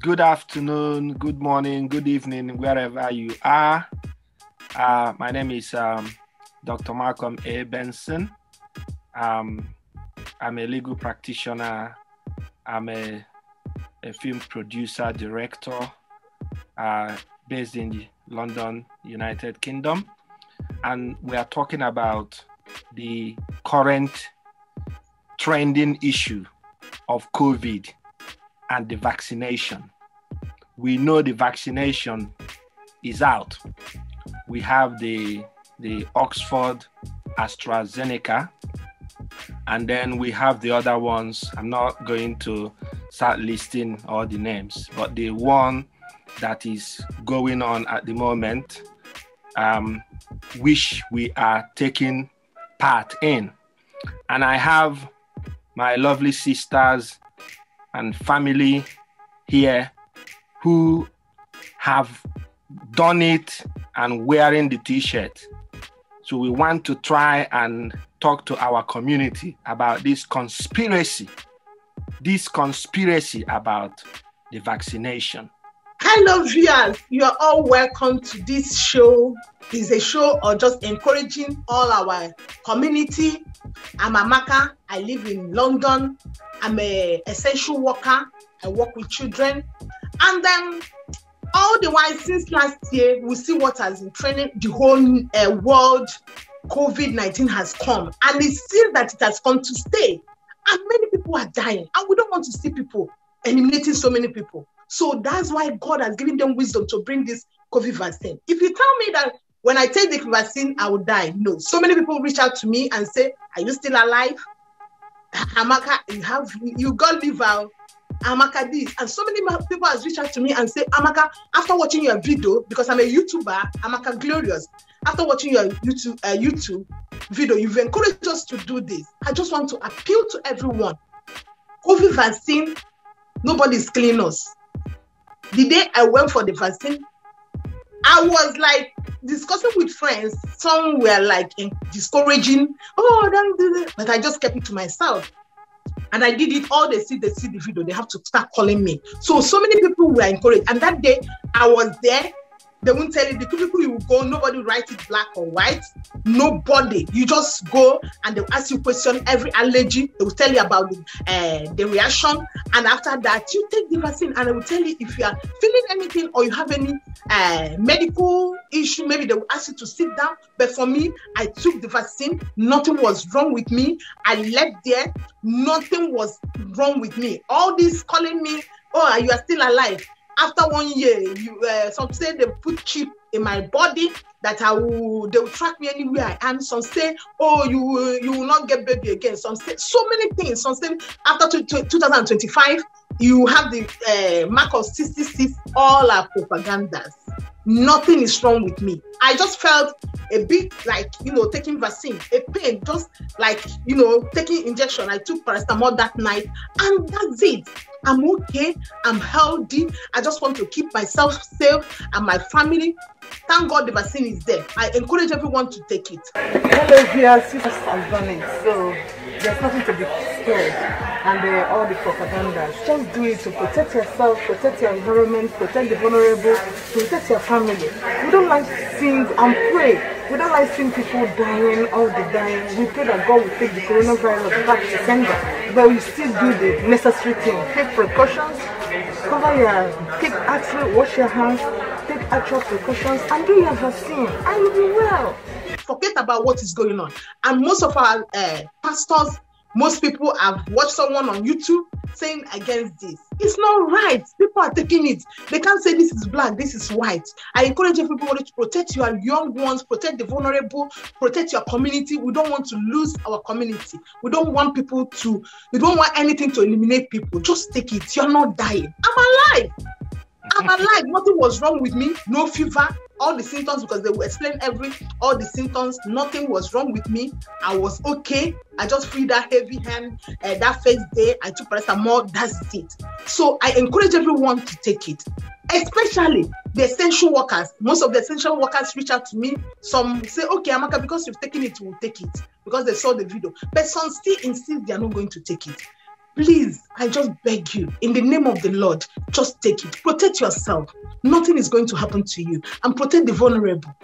Good afternoon, good morning, good evening, wherever you are. My name is Dr. Malcolm A. Benson. I'm a legal practitioner. I'm a film producer, director, based in London, United Kingdom. And we are talking about the current trending issue of COVID and the vaccination. We know the vaccination is out. We have the Oxford AstraZeneca, and then we have the other ones. I'm not going to start listing all the names, but the one that is going on at the moment, which we are taking part in. And I have my lovely sisters and family here who have done it and wearing the t-shirt. So we want to try and talk to our community about this conspiracy about the vaccination. Hello viewers, you are all welcome to this show. It's a show or just encouraging all our community. I'm Amaka, I live in London. I'm an essential worker, I work with children. And then all the while since last year, we see what has been trending. The whole world, COVID-19 has come. And it seems that it has come to stay. And many people are dying. And we don't want to see people eliminating so many people. So that's why God has given them wisdom to bring this COVID vaccine. If you tell me that when I take the vaccine, I will die, no. So many people reach out to me and say, are you still alive? Amaka, you got liver. Amaka this. And so many people have reached out to me and say, Amaka, after watching your video, because I'm a YouTuber, Amaka Glorious, after watching your YouTube video, you've encouraged us to do this. I just want to appeal to everyone. COVID vaccine, nobody's killing us. The day I went for the vaccine, I was like discussing with friends. Some were like discouraging, oh, don't do that. But I just kept it to myself. And I did it. All they see the video, they have to start calling me. So many people were encouraged. And that day I was there. They won't tell you the people you will go, nobody write it black or white. Nobody. You just go and they'll ask you question, every allergy. They will tell you about the reaction. And after that, you take the vaccine and they will tell you if you are feeling anything or you have any medical issue, maybe they will ask you to sit down. But for me, I took the vaccine. Nothing was wrong with me. I left there. Nothing was wrong with me. All this calling me, oh, you are still alive. After 1 year, some say they put chip in my body that they will track me anywhere I am. Some say, oh, you will not get baby again. Some say so many things. Some say after 2025, you have the mark of 66. All are propagandas. Nothing is wrong with me. I just felt a bit like, taking vaccine, a pain, just like, taking injection. I took paracetamol that night and that's it. I'm okay. I'm healthy. I just want to keep myself safe and my family. Thank God the vaccine is there. I encourage everyone to take it. Hello, dear sisters and brothers. So there's nothing to be scared and all the propaganda. Just do it to protect yourself, protect your environment, protect the vulnerable, protect your family. We don't like seeing and pray. We don't like seeing people dying, all the dying. We pray that God will take the coronavirus back to sender, but we still do the necessary thing. Take precautions, cover take actually wash your hands, take actual precautions, and do your vaccine, and you'll be well. Forget about what is going on. And most of our pastors, most people have watched someone on YouTube saying against this. It's not right. People are taking it. They can't say this is black, this is white. I encourage everybody to protect your young ones, protect the vulnerable, protect your community. We don't want to lose our community. We don't want anything to eliminate people. Just take it. You're not dying. I'm alive. I'm alive. Nothing was wrong with me. No fever. All the symptoms, because they will explain all the symptoms. Nothing was wrong with me. I was okay. I just feel that heavy hand that first day. I took paracetamol. That's it. So I encourage everyone to take it. especially the essential workers. Most of the essential workers reach out to me. Some say, okay, Amaka, because you've taken it, we'll take it, because they saw the video. But some still insist they are not going to take it. Please, I just beg you, in the name of the Lord, just take it. Protect yourself. Nothing is going to happen to you. And protect the vulnerable.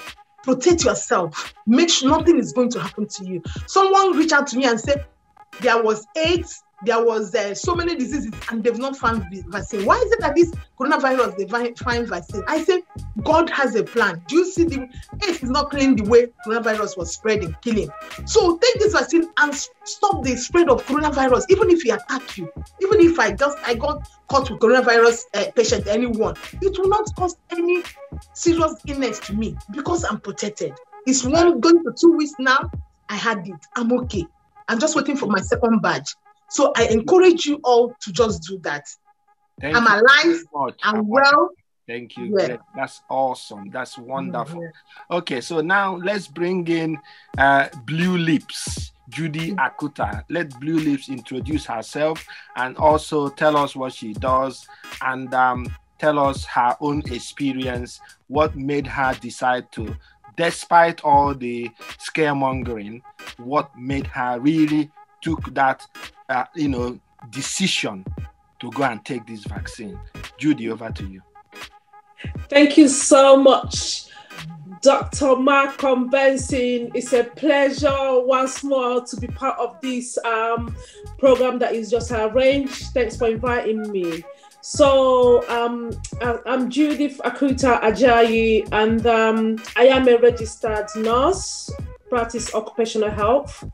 Protect yourself. Make sure nothing is going to happen to you. Someone reached out to me and said, there was AIDS, there was so many diseases, and they've not found the vaccine. Why is it that this coronavirus, they find vaccine? I say, God has a plan. Do you see the AIDS is not killing the way coronavirus was spreading, killing? So take this vaccine and stop the spread of coronavirus, even if he attack you. Even if I got caught with coronavirus patient, anyone, it will not cause any serious illness to me because I'm protected. It's going to 2 weeks now. I had it. I'm okay. I'm just waiting for my second badge. So I encourage you all to just do that. I'm alive. I'm well. Thank you. Yeah. That's awesome. That's wonderful. Yeah. Okay, so now let's bring in Blue Lips, Judy Akuta. Let Blue Lips introduce herself and also tell us what she does and tell us her own experience, what made her decide to, despite all the scaremongering, what made her really took that decision to go and take this vaccine. Judy, over to you. Thank you so much, Dr. Malcolm Benson. It's a pleasure once more to be part of this program that is just arranged. Thanks for inviting me. So I'm Judith Akuta Ajayi, and I am a registered nurse, practice occupational health.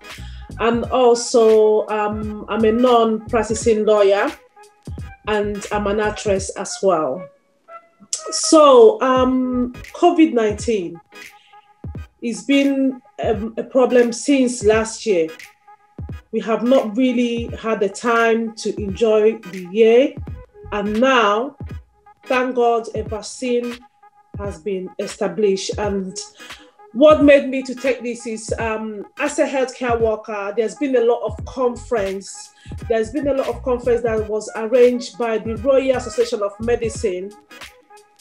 And also, I'm a non-practicing lawyer, and I'm an actress as well. So, COVID-19 has been a problem since last year. We have not really had the time to enjoy the year. And now, thank God, a vaccine has been established. And what made me to take this is, as a healthcare worker, there's been a lot of conference. There's been a lot of conference that was arranged by the Royal Association of Medicine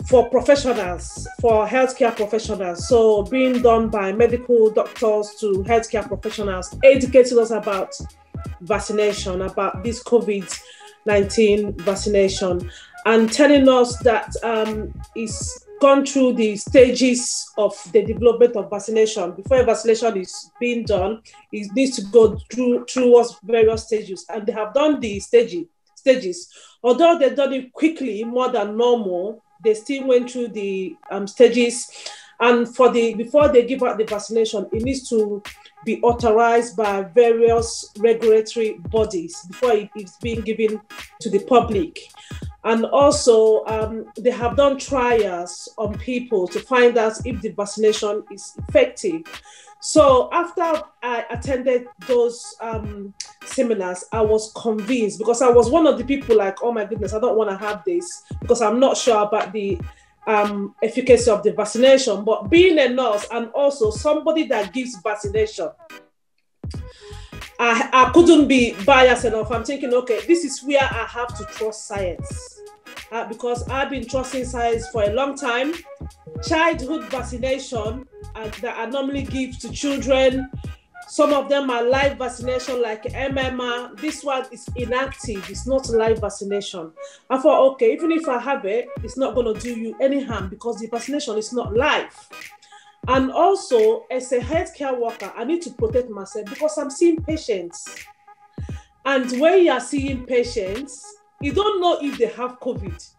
for professionals, for healthcare professionals. So being done by medical doctors to healthcare professionals, educating us about vaccination, about this COVID-19 vaccination, and telling us that it's gone through the stages of the development of vaccination. Before a vaccination is being done, it needs to go through various stages, and they have done the stages. Although they've done it quickly, more than normal, they still went through the stages. And before they give out the vaccination, it needs to be authorized by various regulatory bodies before it's being given to the public. And also, they have done trials on people to find out if the vaccination is effective. So after I attended those seminars, I was convinced, because I was one of the people like, oh my goodness, I don't want to have this because I'm not sure about the efficacy of the vaccination. But being a nurse and also somebody that gives vaccination, I couldn't be biased enough. I'm thinking, okay, this is where I have to trust science. Because I've been trusting science for a long time. Childhood vaccination that I normally give to children, some of them are live vaccination like MMR. This one is inactive, it's not live vaccination. I thought, okay, even if I have it, it's not going to do you any harm because the vaccination is not live. And also, as a healthcare worker, I need to protect myself because I'm seeing patients. And when you are seeing patients, you don't know if they have COVID,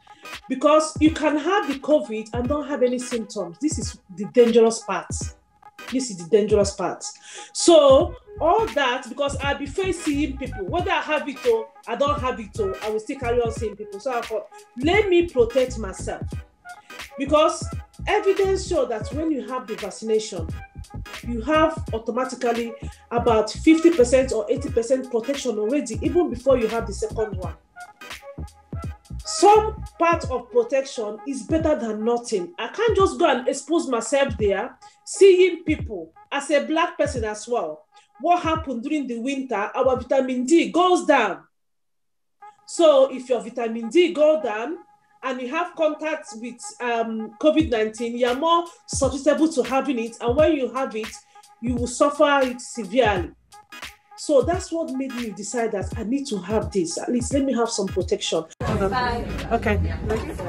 because you can have the COVID and don't have any symptoms. This is the dangerous part. So all that, because I'll be facing people, whether I have it or I don't have it or I will still carry on seeing people. So I thought, let me protect myself. Because evidence shows that when you have the vaccination, you have automatically about 50% or 80% protection already, even before you have the second one. Some part of protection is better than nothing. I can't just go and expose myself there, seeing people as a Black person as well. What happened during the winter, our vitamin D goes down. So if your vitamin D goes down and you have contact with COVID-19, you are more susceptible to having it. And when you have it, you will suffer it severely. So that's what made me decide that I need to have this. At least let me have some protection. Hold on. Okay.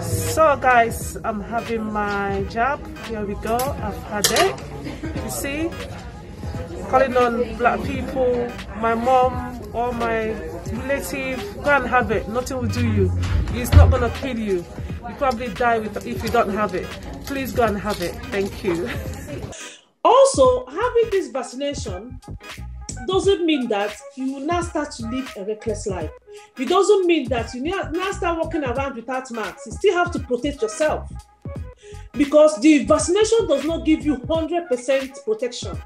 So guys, I'm having my jab. Here we go. I've had it. You see? Calling on black people, my mom or my relative, go and have it. Nothing will do you. It's not going to kill you. You probably die if you don't have it. Please go and have it. Thank you. Also, having this vaccination doesn't mean that you will now start to live a reckless life. It doesn't mean that you now start walking around without masks. You still have to protect yourself, because the vaccination does not give you 100% protection.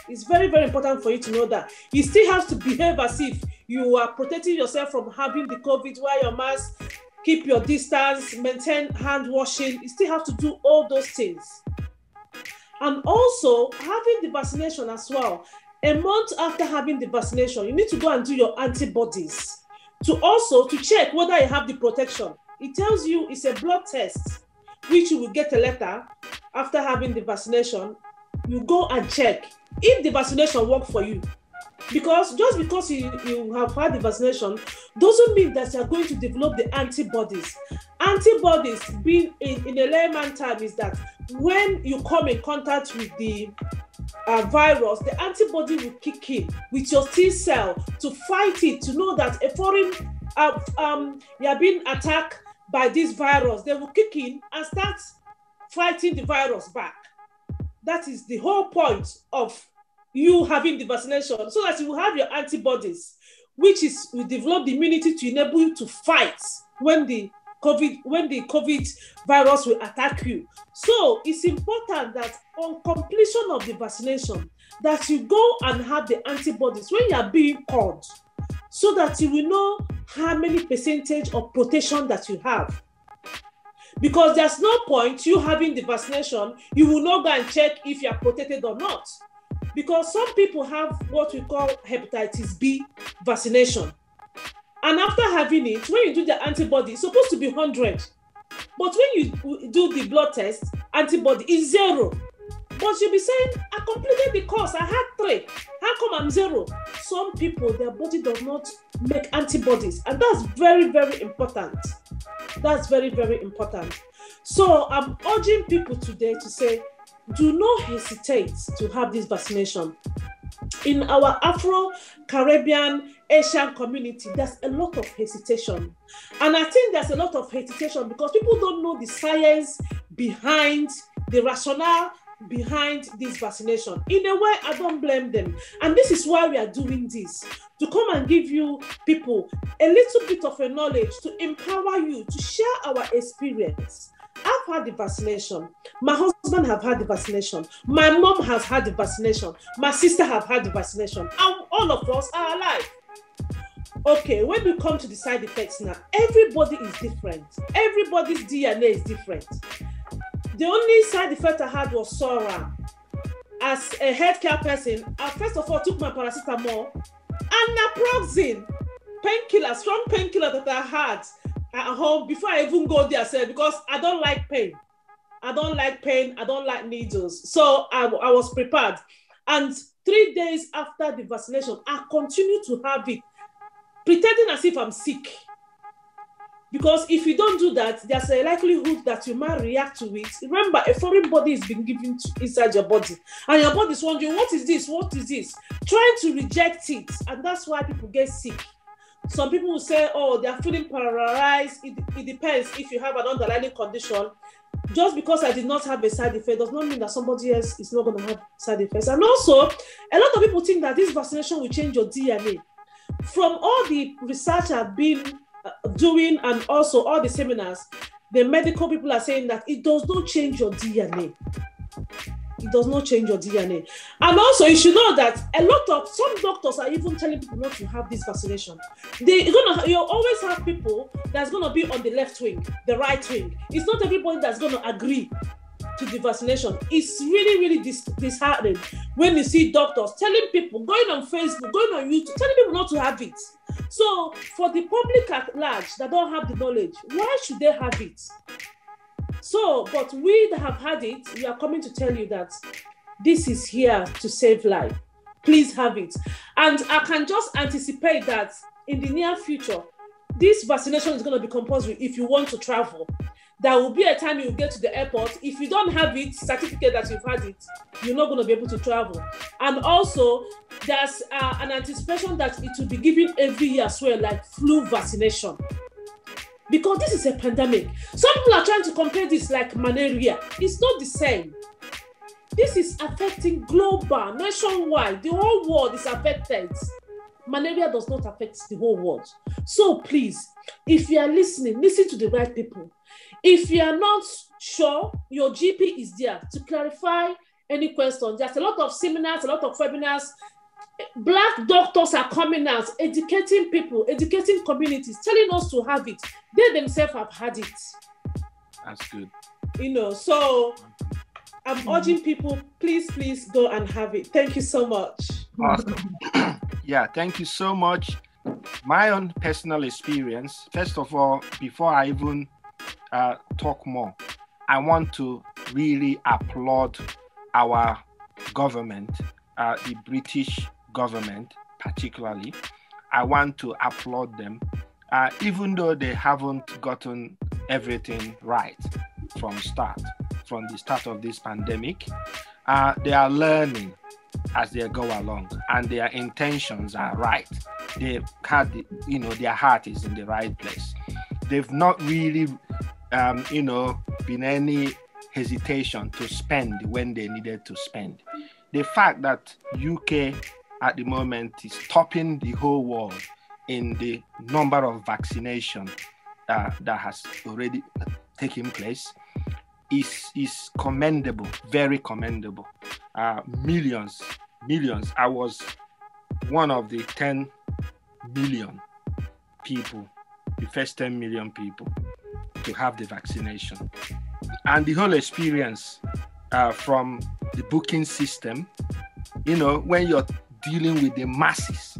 It's very, very important for you to know that. You still have to behave as if you are protecting yourself from having the COVID, wear your mask, keep your distance, maintain hand washing. You still have to do all those things. And also, having the vaccination as well, a month after having the vaccination, you need to go and do your antibodies to check whether you have the protection. It tells you it's a blood test, which you will get a letter after having the vaccination. You go and check if the vaccination worked for you. Because just because you have had the vaccination doesn't mean that you are going to develop the antibodies. Antibodies, being in a layman term, is that when you come in contact with the virus, the antibody will kick in with your T cell to fight it, to know that a foreign you are being attacked by this virus. They will kick in and start fighting the virus back. That is the whole point of you having the vaccination, so that you will have your antibodies, which will develop the immunity to enable you to fight when the COVID virus will attack you. So it's important that on completion of the vaccination, that you go and have the antibodies when you are being called, so that you will know how many percentage of protection that you have. Because there's no point you having the vaccination, you will not go and check if you are protected or not. Because some people have what we call hepatitis B vaccination. And after having it, when you do the antibody, it's supposed to be 100. But when you do the blood test, antibody is 0. But you'll be saying, I completed the course, I had 3. How come I'm 0? Some people, their body does not make antibodies. And that's very, very important. That's very, very important. So I'm urging people today to say, do not hesitate to have this vaccination. In our Afro-Caribbean Asian community, there's a lot of hesitation. And I think there's a lot of hesitation because people don't know the science behind, the rationale behind this vaccination. In a way, I don't blame them. And this is why we are doing this, to come and give you people a little bit of a knowledge, to empower you, to share our experience. I've had the vaccination. My husband have had the vaccination. My mom has had the vaccination. My sister have had the vaccination. And all of us are alive. Okay, when we come to the side effects now, everybody is different. Everybody's DNA is different. The only side effect I had was sore arm. As a healthcare person, I first of all took my paracetamol and naproxen, painkiller, strong painkiller that I had at home before I even go there, because I don't like pain. I don't like pain. I don't like needles. So I was prepared. And 3 days after the vaccination, I continue to have it, pretending as if I'm sick. Because if you don't do that, there's a likelihood that you might react to it. Remember, a foreign body is being given inside your body. And your body is wondering, what is this? What is this? Trying to reject it. And that's why people get sick. Some people will say, oh, they are feeling paralyzed. It depends if you have an underlying condition. Just because I did not have a side effect does not mean that somebody else is not going to have side effects. And also, a lot of people think that this vaccination will change your DNA. From all the research I've been doing and also all the seminars, the medical people are saying that it does not change your DNA. It does not change your DNA. And also, you should know that some doctors are even telling people not to have this vaccination. You always have people that's going to be on the left wing, the right wing. It's not everybody that's going to agree to the vaccination. It's really disheartening when you see doctors telling people, going on Facebook, going on YouTube, telling people not to have it. So for the public at large that don't have the knowledge, why should they have it? So, but we that have had it, we are coming to tell you that this is here to save life. Please have it. And I can just anticipate that in the near future, this vaccination is going to be compulsory if you want to travel. There will be a time you get to the airport. If you don't have it, certificate that you've had it, you're not going to be able to travel. And also, there's an anticipation that it will be given every year as well, like flu vaccination. Because this is a pandemic. Some people are trying to compare this like malaria. It's not the same. This is affecting global, nationwide. The whole world is affected. Malaria does not affect the whole world. So please, if you are listening, listen to the right people. If you are not sure, your GP is there to clarify any question. There's a lot of seminars, a lot of webinars. Black doctors are coming out, educating people, educating communities, telling us to have it. They themselves have had it. That's good. You know, so I'm urging people, please go and have it. Thank you so much. Awesome. Yeah, thank you so much. My own personal experience, first of all, before I even talk more, I want to really applaud our government, the British government particularly. I want to applaud them, even though they haven't gotten everything right from the start of this pandemic. They are learning as they go along, and their intentions are right. They had, their heart is in the right place. They've not really, been any hesitation to spend when they needed to spend. The fact that UK at the moment is topping the whole world in the number of vaccination that has already taken place is commendable, very commendable. Millions. I was one of the 10 million people, the first 10 million people to have the vaccination. And the whole experience from the booking system, when you're dealing with the masses,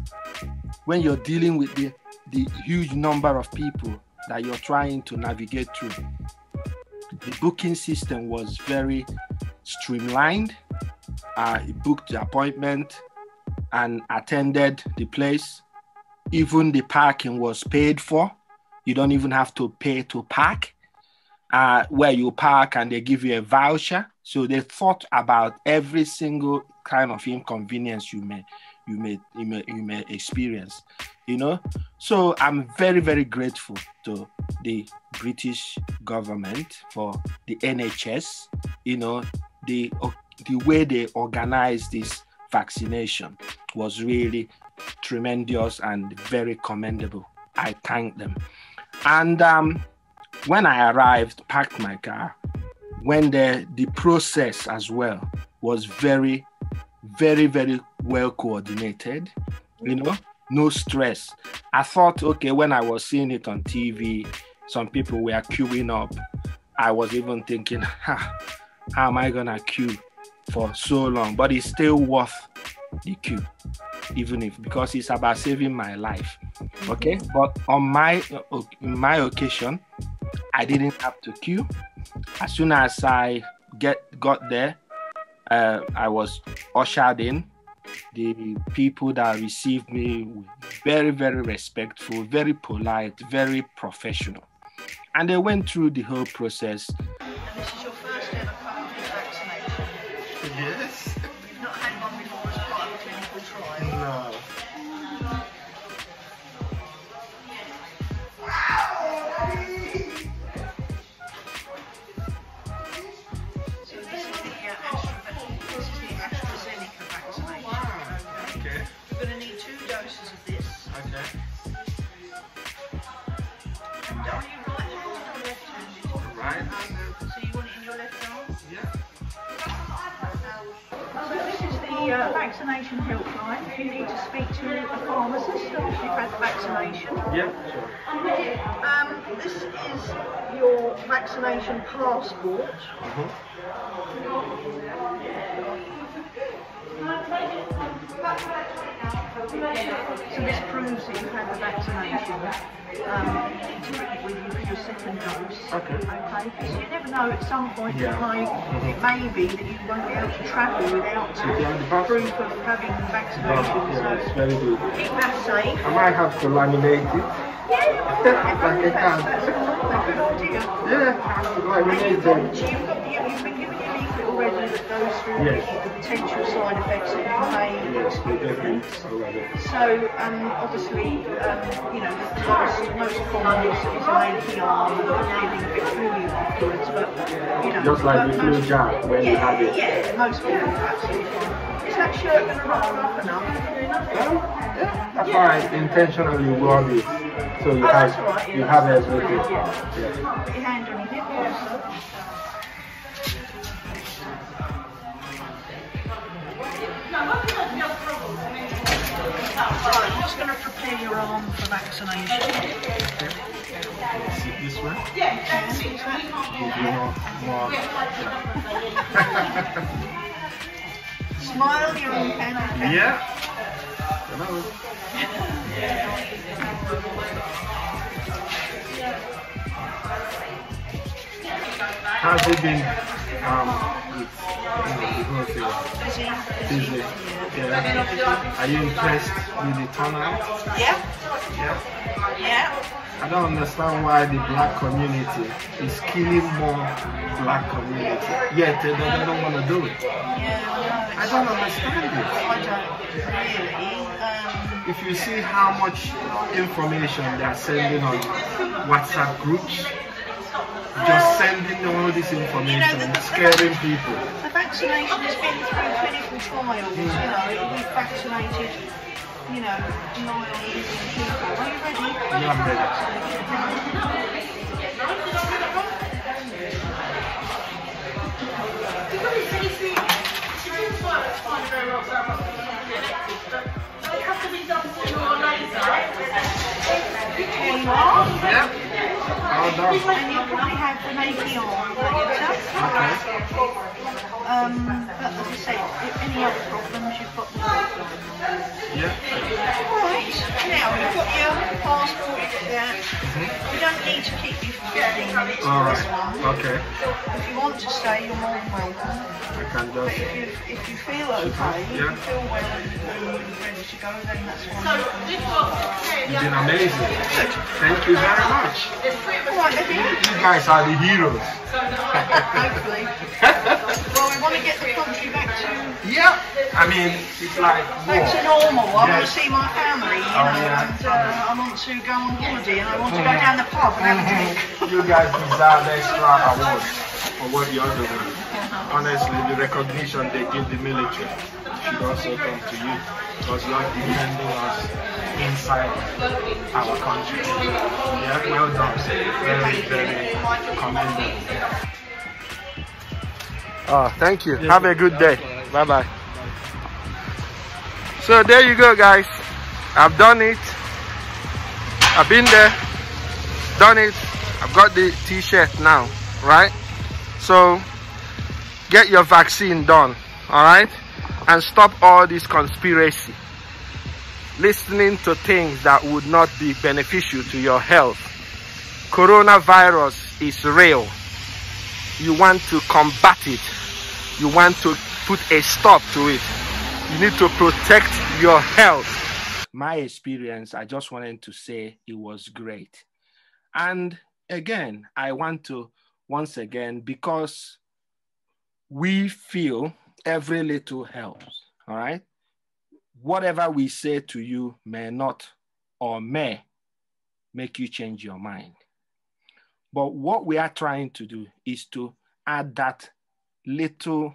when you're dealing with the huge number of people that you're trying to navigate through, the booking system was very streamlined. You booked the appointment and attended the place. Even the parking was paid for. You don't even have to pay to park. Where you park and they give you a voucher. So they thought about every single kind of inconvenience you may experience. So I'm very, very grateful to the British government for the NHS. The way they organized this vaccination was really tremendous and very commendable. I thank them. And when I arrived, parked my car, when the process as well was very, very, very well coordinated, no stress. I thought, okay, when I was seeing it on TV, some people were queuing up. I was even thinking, how am I gonna queue for so long? But it's still worth the queue, because it's about saving my life. Okay, but in my occasion, I didn't have to queue. As soon as I got there, I was ushered in. The people that received me were very, very respectful, very polite, very professional. And they went through the whole process. And this is your first ever COVID vaccination? Yes. You've not had one before as part of a clinical trial? No. So this is the AstraZeneca vaccination. Okay. You're going to need 2 doses of this. Okay. Are you right-handed or left-handed? Right. So you want it in your left arm? Yeah. So this is the vaccination helpline if you need to speak to a pharmacist after you've had the vaccination. Yeah, sure. This is your vaccination passport. So this proves that you've had the vaccination. You need to bring it with you for your second dose. Okay. Okay, because you never know, at some point it may be that you won't be able to travel without proof of having the vaccination. Yeah, it's very good. Keep that safe. I might have to laminate it. Yeah, Like I can. that's a good idea. Yeah, I have to laminate it. You've been given your leaflet already that goes through Yes. the potential side effects that you may Yes, we experience. definitely already. So, obviously, you know, the most common is an achy arm and feeling a bit flu afterwards, but, you know. Just like the flu most- jab when you had it. Yeah, most people are absolutely fine. Is that shirt going to roll up enough? That's why I intentionally wore it. So you have That's all right, yeah. you have everything. Yeah. Yeah. Put your hand on your hip also. Right, I'm just going to prepare your arm for vaccination. Sit this way. Yeah. Give you more. Smile, you're on camera. Yeah. Hello. How's it been? With the whole thing? Busy. Yeah. Are you impressed with the turnout? Yeah. Yeah. Yeah. I don't understand why the black community is killing more black community. Yet they don't want to do it. Yeah. I don't understand it. I don't really. If you see how much information they are sending on WhatsApp groups, just sending all this information, scaring people. The vaccination has been through clinical trials. You know, we've vaccinated, you know, 9 million people. Are you ready? Yeah, I'm ready. Here you are. Yeah. All done. And you'll probably have the naked arm later. Okay. But as I said, if any other problems, you've got the doctor. Yeah. Right, now you've got your passport, you've got that. We don't need to keep you for 15 minutes All for this right. one. Okay. If you want to stay, you're more than welcome. I can But just. if you feel okay, if you Yeah. feel well and you're ready to go, then that's fine. You've been amazing. Thank you very much. Alright, You guys are the heroes. hopefully. Well, we want to get the country back to I mean, it's like normal. I want to Yes. see my family, you Oh, know, yeah. and I want to go on holiday and I want to go down the pub and have a drink. You guys deserve extra awards for what you're doing. Honestly, the recognition they give the military should also come to you because you're defending us inside our country. Yeah, well done. Very, very commendable. Oh, thank you. Have a good day. Bye-bye. So there you go, guys. I've done it. I've been there, done it. I've got the t-shirt now, right? So get your vaccine done, all right? And stop all this conspiracy, listening to things that would not be beneficial to your health. Coronavirus is real. You want to combat it. You want to put a stop to it. You need to protect your health. My experience, I just wanted to say it was great. And again, I want to, once again, because we feel every little helps, all right? Whatever we say to you may not or may make you change your mind. But what we are trying to do is to add that little,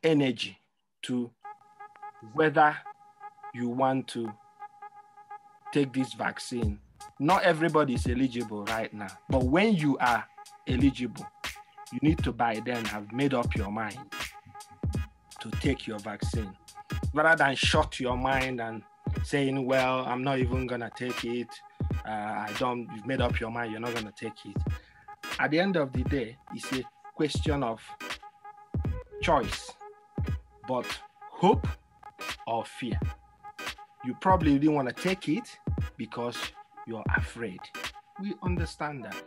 energy to whether you want to take this vaccine. Not everybody is eligible right now, but when you are eligible, you need to by then have made up your mind. to take your vaccine, rather than shut your mind and saying, well, I'm not even gonna take it. You've made up your mind, you're not gonna take it. At the end of the day, it's a question of choice, but hope or fear. You probably didn't want to take it because you're afraid. We understand that.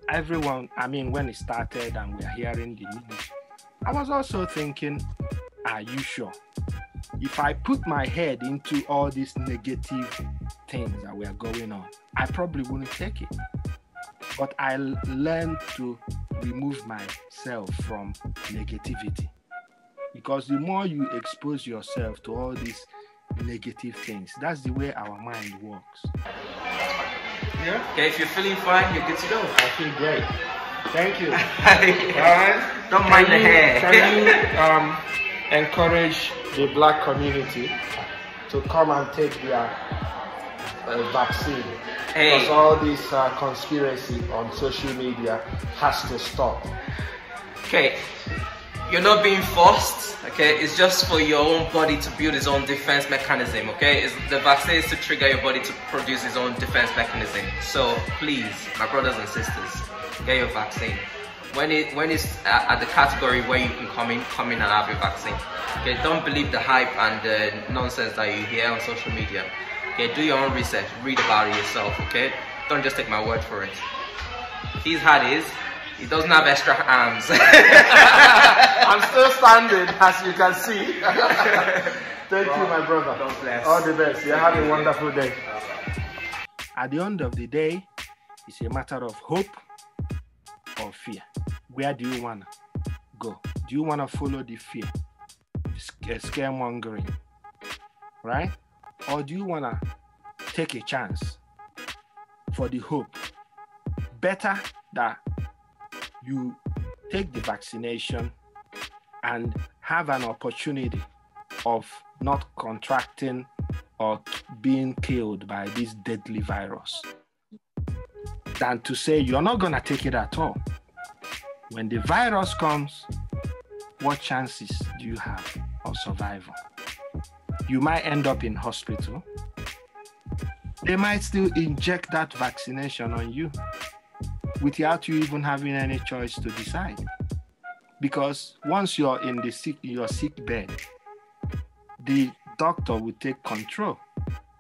Everyone, when it started and we're hearing the news, I was also thinking, are you sure? If I put my head into all these negative things that were going on, I probably wouldn't take it. But I learned to remove myself from negativity. Because the more you expose yourself to all these negative things, that's the way our mind works. Yeah. Okay, if you're feeling fine, you're good to go. I feel great. Thank you. All right. Don't mind the hair. Can you encourage the Black community to come and take their vaccine? Hey. Because all this conspiracy on social media has to stop. Okay. You're not being forced, okay? It's just for your own body to build its own defense mechanism, okay? The vaccine is to trigger your body to produce its own defense mechanism. So please, my brothers and sisters, get your vaccine. When it's at the category where you can come in and have your vaccine. Okay, don't believe the hype and the nonsense that you hear on social media. Okay, do your own research, read about it yourself, okay? Don't just take my word for it. He's had his. He doesn't have extra arms. I'm still standing, as you can see. Thank you, my brother. God bless. All the best. You have a wonderful day. At the end of the day, it's a matter of hope or fear. Where do you want to go? Do you want to follow the fear, scaremongering, right? Or do you want to take a chance for the hope? Better that you take the vaccination and have an opportunity of not contracting or being killed by this deadly virus than to say you're not going to take it at all. When the virus comes, what chances do you have of survival? You might end up in hospital. They might still inject that vaccination on you without you even having any choice to decide. Because once you're in your sick bed, the doctor will take control.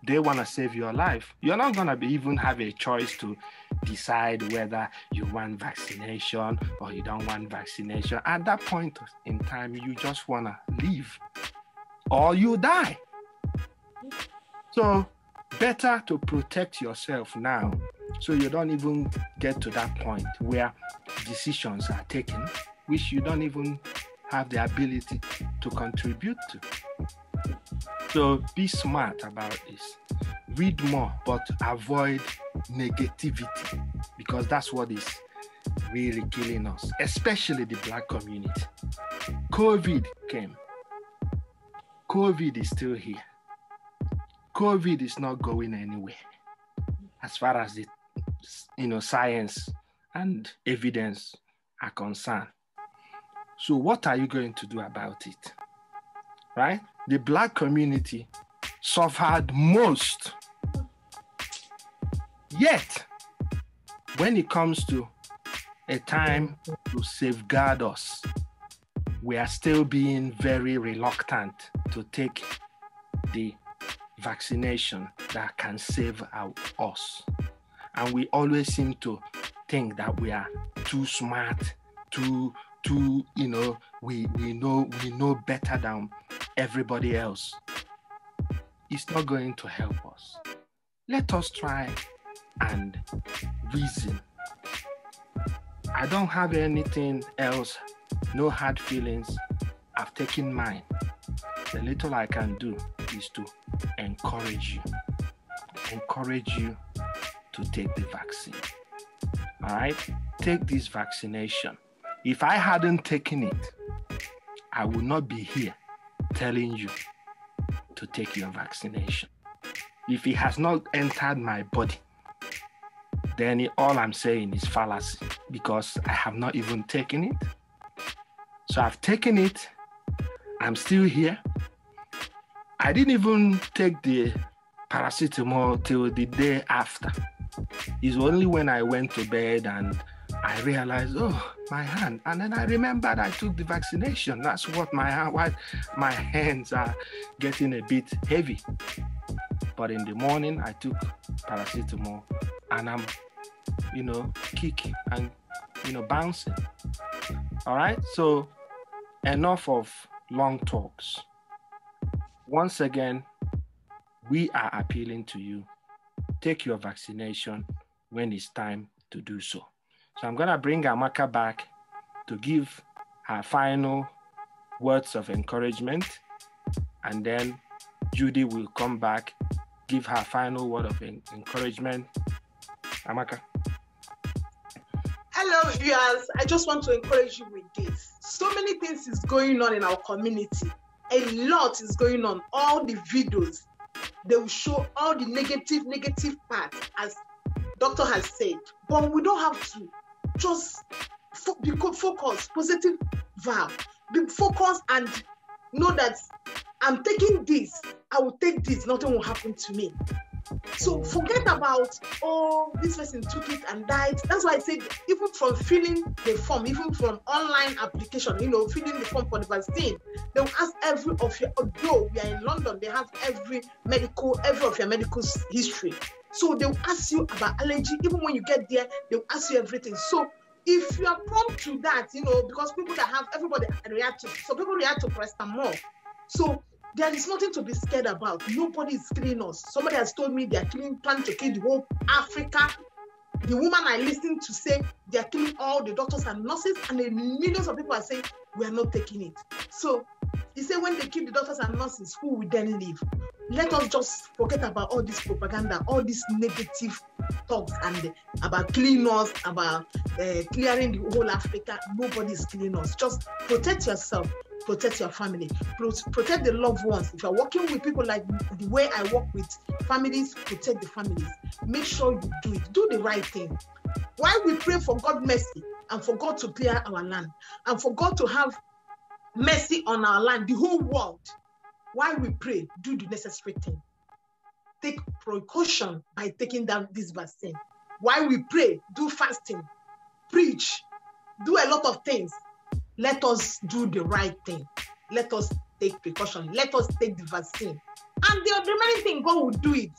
They want to save your life. You're not going to even have a choice to decide whether you want vaccination or you don't want vaccination. At that point in time, you just want to leave or you die. So better to protect yourself now so you don't even get to that point where decisions are taken which you don't even have the ability to contribute to. So be smart about this. Read more, but avoid negativity, because that's what is really killing us, especially the Black community. COVID came. COVID is still here. COVID is not going anywhere as far as the science and evidence are concerned. So what are you going to do about it? Right? The Black community suffered most. Yet, when it comes to a time to safeguard us, we are still being very reluctant to take the vaccination that can save us. And we always seem to think that we are too smart, we know better than everybody else. It's not going to help us. Let us try and reason. I don't have anything else, no hard feelings. I've taken mine. The little I can do is to encourage you to take the vaccine. All right? Take this vaccination. If I hadn't taken it, I would not be here telling you to take your vaccination. If it has not entered my body, then all I'm saying is fallacy, because I have not even taken it. So I've taken it, I'm still here. I didn't even take the paracetamol till the day after. It's only when I went to bed and I realized, oh, my hand. And then I remembered I took the vaccination. That's what why my hands are getting a bit heavy. But in the morning, I took paracetamol and I'm, kicking and, bouncing. All right. So enough of long talks. Once again, we are appealing to you. Take your vaccination when it's time to do so. So I'm going to bring Amaka back to give her final words of encouragement. And then Judy will come back, give her final word of encouragement. Amaka. Hello, viewers. I just want to encourage you with this. So many things is going on in our community. A lot is going on. All the videos, they will show all the negative parts, as doctor has said. But we don't have to just be focused, positive vibe. Be focused and know that I'm taking this. I will take this. Nothing will happen to me. So forget about, oh, this person took it and died. That's why I said, even from filling the form, even from online application, filling the form for the vaccine, they will ask every of your, although we are in London, they have every of your medical history. So they will ask you about allergy. Even when you get there, they will ask you everything. So if you are prone to that, because people that have, everybody react to, so people react to paracetamol. So there is nothing to be scared about. Nobody is killing us. Somebody has told me they are planning to kill the whole Africa. The woman I listened to say they are killing all the doctors and nurses, and then millions of people are saying we are not taking it. So he said when they kill the doctors and nurses, who will then live? Let us just forget about all this propaganda, all this negative talks, and about killing us, about clearing the whole Africa. Nobody is killing us. Just protect yourself. Protect your family, protect the loved ones. If you're working with people like the way I work with families, protect the families. Make sure you do it. Do the right thing. While we pray for God's mercy and for God to clear our land and for God to have mercy on our land, the whole world, while we pray, do the necessary thing. Take precaution by taking down this vaccine. While we pray, do fasting, preach, do a lot of things. Let us do the right thing. Let us take precaution. Let us take the vaccine. And the remaining thing, God will do it.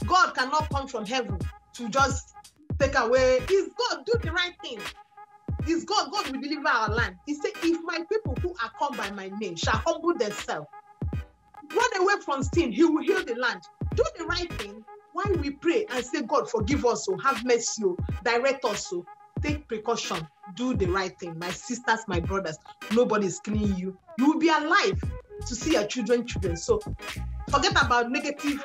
God cannot come from heaven to just take away. It's God, do the right thing. It's God, God will deliver our land. He said, if my people who are called by my name shall humble themselves, run away from sin, he will heal the land. Do the right thing. While we pray and say, God, forgive us, so have mercy, direct us, so take precaution, do the right thing. My sisters, my brothers, nobody is killing you. You will be alive to see your children. So forget about negative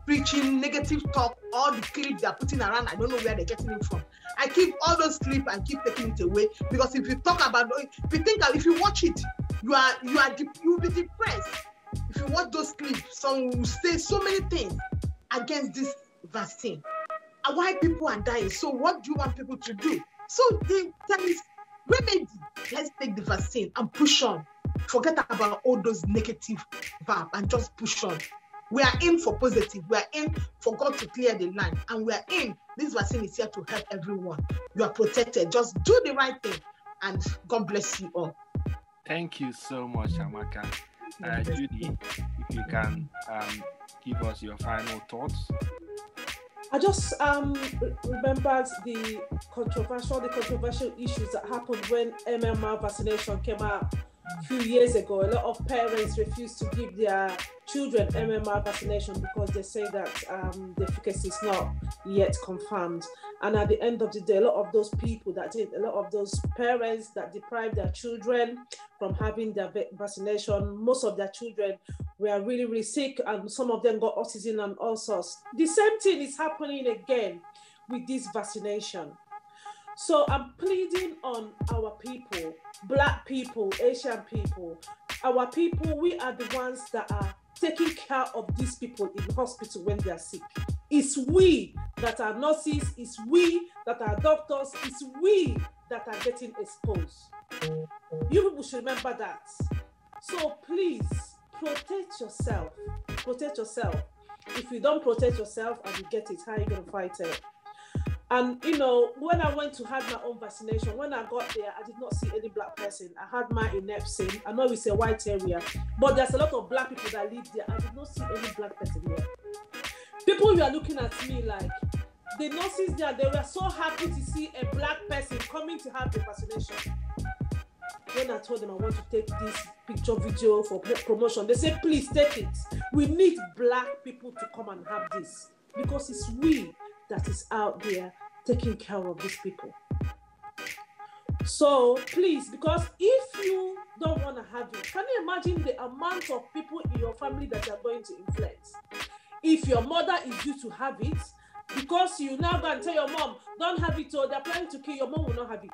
preaching, negative talk, all the clips they're putting around. I don't know where they're getting it from. I keep all those clips and keep taking it away, because if you talk about, if you watch it, you'll be depressed. If you watch those clips, some will say so many things against this vaccine. And why people are dying. So what do you want people to do? So there is remedy. Let's take the vaccine and push on. Forget about all those negative vibes and just push on. We are in for positive. We are in for God to clear the land. And we are in. This vaccine is here to help everyone. You are protected. Just do the right thing. And God bless you all. Thank you so much, Amaka. Judy, if you can give us your final thoughts. I just remembered the controversial issues that happened when MMR vaccination came out a few years ago. A lot of parents refused to give their children MMR vaccination because they say that the efficacy is not yet confirmed. And at the end of the day, a lot of those people that did, a lot of those parents that deprived their children from having their vaccination, most of their children were really, really sick, and some of them got autism and all sorts. The same thing is happening again with this vaccination. So I'm pleading on our people, Black people, Asian people, our people. We are the ones that are taking care of these people in the hospital when they are sick. It's we that are nurses, it's we that are doctors, it's we that are getting exposed. You people should remember that. So please protect yourself. Protect yourself. If you don't protect yourself and you get it, how are you going to fight it? And you know, when I went to have my own vaccination, when I got there, I did not see any black person. I had mine in Epsom. I know it's a white area, but there's a lot of black people that live there. I did not see any black person there. People were looking at me like, the nurses there, they were so happy to see a black person coming to have the vaccination. When I told them I want to take this picture video for promotion, they said, please take it. We need black people to come and have this, because it's we that is out there taking care of these people. So please, because if you don't want to have it, can you imagine the amount of people in your family that you are going to influence? If your mother is due to have it, because you now go and tell your mom, don't have it, or they're planning to kill, your mom will not have it.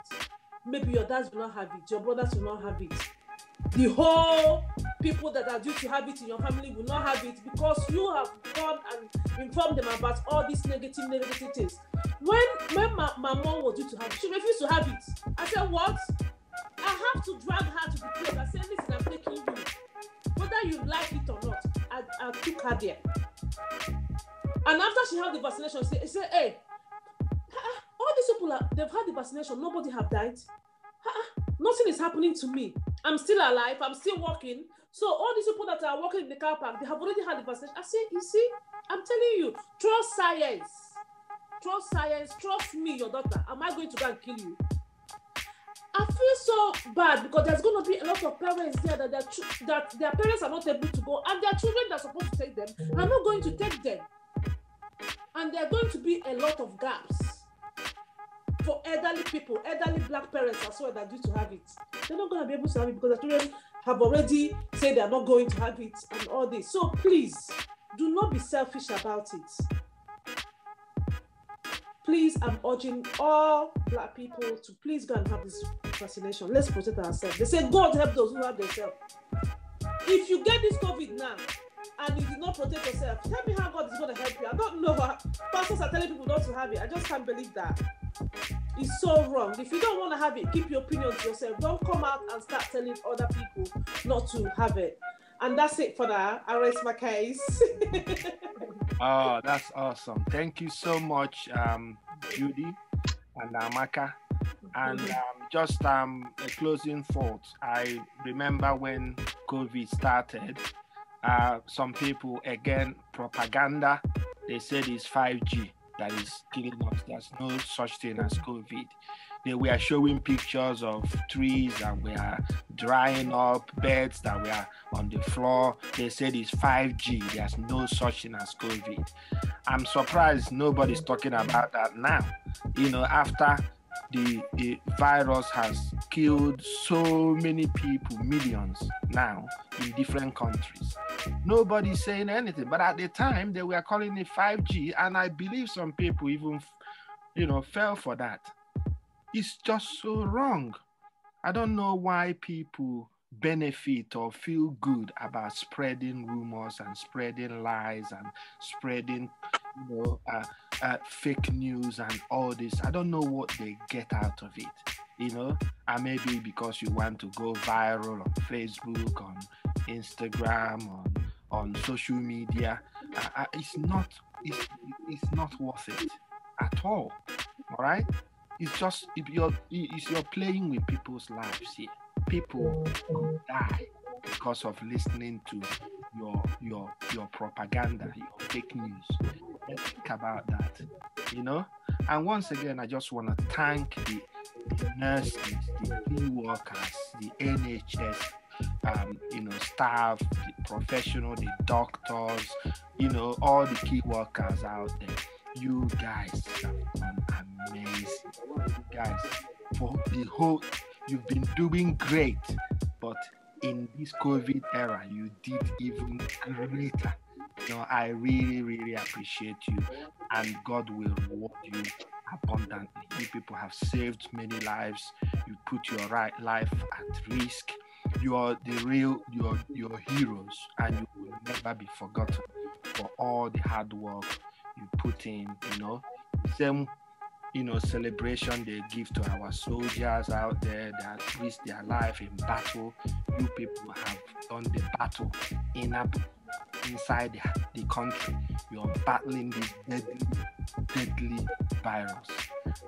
Maybe your dads will not have it, your brothers will not have it. The whole people that are due to have it in your family will not have it, because you have gone and informed them about all these negative things. When my mom was due to have it, she refused to have it. I said, what? I have to drag her to the place. I said, listen, I'm taking you. Whether you like it or not, I took her there. And after she had the vaccination, she said, hey, all these people, they've had the vaccination, nobody have died. Nothing is happening to me. I'm still alive, I'm still working. So all these people that are working in the car park, they have already had the vaccination. I say, you see, I'm telling you, trust science. Trust science, trust me, your daughter. Am I going to go and kill you? I feel so bad, because there's going to be a lot of parents there that their parents are not able to go, and their children that are supposed to take them are not going to take them. And there are going to be a lot of gaps for elderly people, elderly black parents as well that are due to have it. They're not going to be able to have it because the children have already said they're not going to have it and all this. So please, do not be selfish about it. Please, I'm urging all black people to please go and have this vaccination. Let's protect ourselves. They say God help those who have themselves. If you get this COVID now, and you did not protect yourself, tell me how God is going to help you. I don't know what pastors are telling people not to have it. I just can't believe that. It's so wrong. If you don't want to have it, keep your opinion to yourself. Don't come out and start telling other people not to have it. And that's it for now. I rest my case. Oh, that's awesome. Thank you so much, Judy and Amaka. And just a closing thought. I remember when COVID started, some people, again, propaganda, they said it's 5G that is killing us. There's no such thing as COVID. They were showing pictures of trees that were drying up, beds that were on the floor. They said it's 5G. There's no such thing as COVID. I'm surprised nobody's talking about that now. You know, after the virus has killed so many people, millions now in different countries. Nobody's saying anything, but at the time they were calling it 5G, and I believe some people even, fell for that. It's just so wrong. I don't know why people benefit or feel good about spreading rumors and spreading lies and spreading fake news and all this. I don't know what they get out of it, and maybe because you want to go viral on Facebook, on Instagram, on social media. It's not worth it at all right? It's just you're playing with people's lives here. People could die because of listening to your propaganda, your fake news. Let's think about that, And once again, I just want to thank the nurses, the key workers, the NHS, staff, the professional, the doctors, all the key workers out there. You guys have done amazing. You guys, for the whole, you've been doing great, but in this COVID era, you did even greater. I really, really appreciate you, and God will reward you abundantly. You people have saved many lives. You put your life at risk. You are your heroes, and you will never be forgotten for all the hard work you put in. Same celebration they give to our soldiers out there that risk their life in battle. you people have done the battle inside the country. You're battling this deadly virus,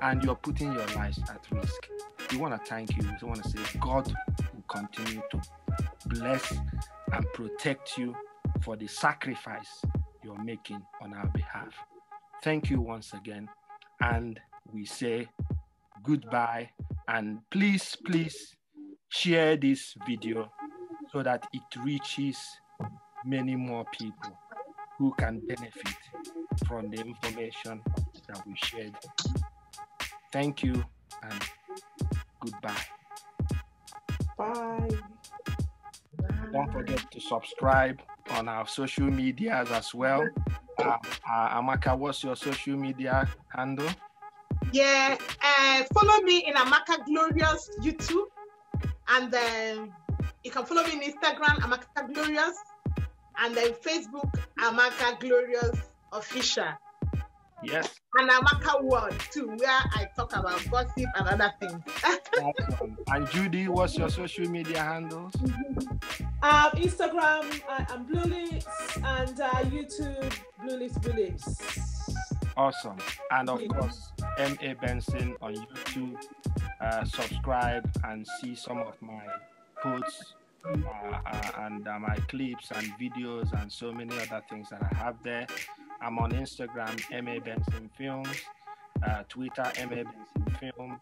and you're putting your lives at risk. We want to thank you. We want to say God will continue to bless and protect you for the sacrifice you're making on our behalf. Thank you once again, and we say goodbye, and please share this video so that it reaches many more people who can benefit from the information that we shared. Thank you and goodbye. Bye. Don't forget to subscribe on our social medias as well. Amaka, what's your social media handle? Yeah, follow me in Amaka Glorious YouTube, and then you can follow me in Instagram, Amaka Glorious, and then Facebook, Amaka Glorious Official. Yes. And Amaka World too, where I talk about gossip and other things. Awesome. And Judy, what's your social media handles? Instagram, I'm Blue Lips, and YouTube, Blue Lips. Awesome. And of course, M.A. Benson on YouTube. Subscribe and see some of my posts and my clips and videos and so many other things that I have there. I'm on Instagram, M.A. Benson Films, Twitter, M.A. Benson Film,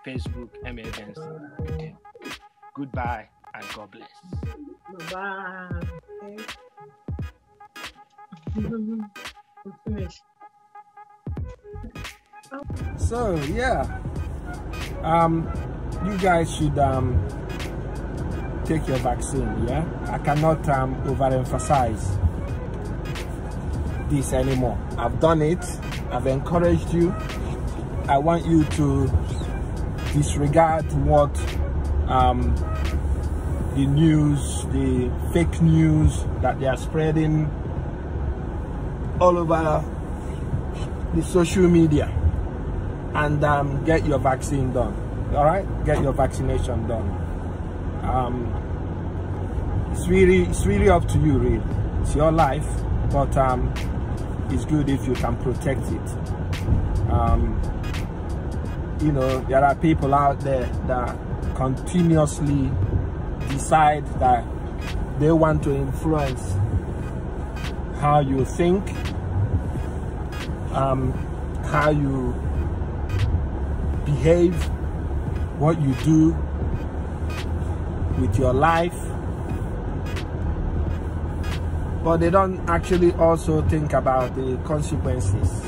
Facebook, M.A. Benson. Okay. Goodbye and God bless. Bye. So yeah, you guys should take your vaccine. Yeah, I cannot overemphasize this anymore. I've done it. I've encouraged you. I want you to disregard what the news, the fake news that they are spreading all over the social media, and get your vaccine done. All right, get your vaccination done. It's really up to you. Really, it's your life, but it's good if you can protect it. You know, there are people out there that continuously decide that they want to influence how you think, how you behave, what you do with your life, but they don't actually also think about the consequences.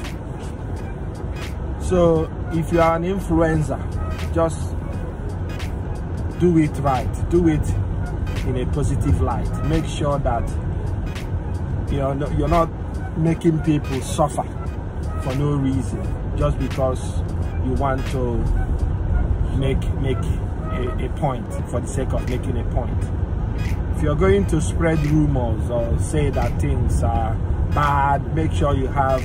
So if you are an influencer, just do it right, do it in a positive light. Make sure that you're not making people suffer for no reason, just because you want to make a point for the sake of making a point. If you're going to spread rumors or say that things are bad, make sure you have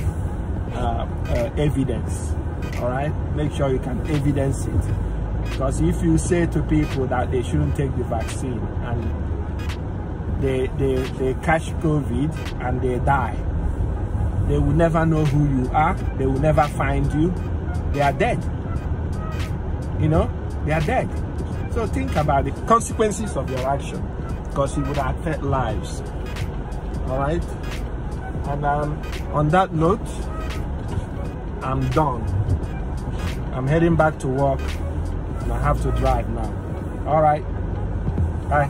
evidence. All right, make sure you can evidence it, because if you say to people that they shouldn't take the vaccine and they catch COVID and they die, they will never know who you are. They will never find you. They are dead. You know, they are dead. So think about the consequences of your action, because it would affect lives. All right. And on that note, I'm done. I'm heading back to work, and I have to drive now. All right. Bye.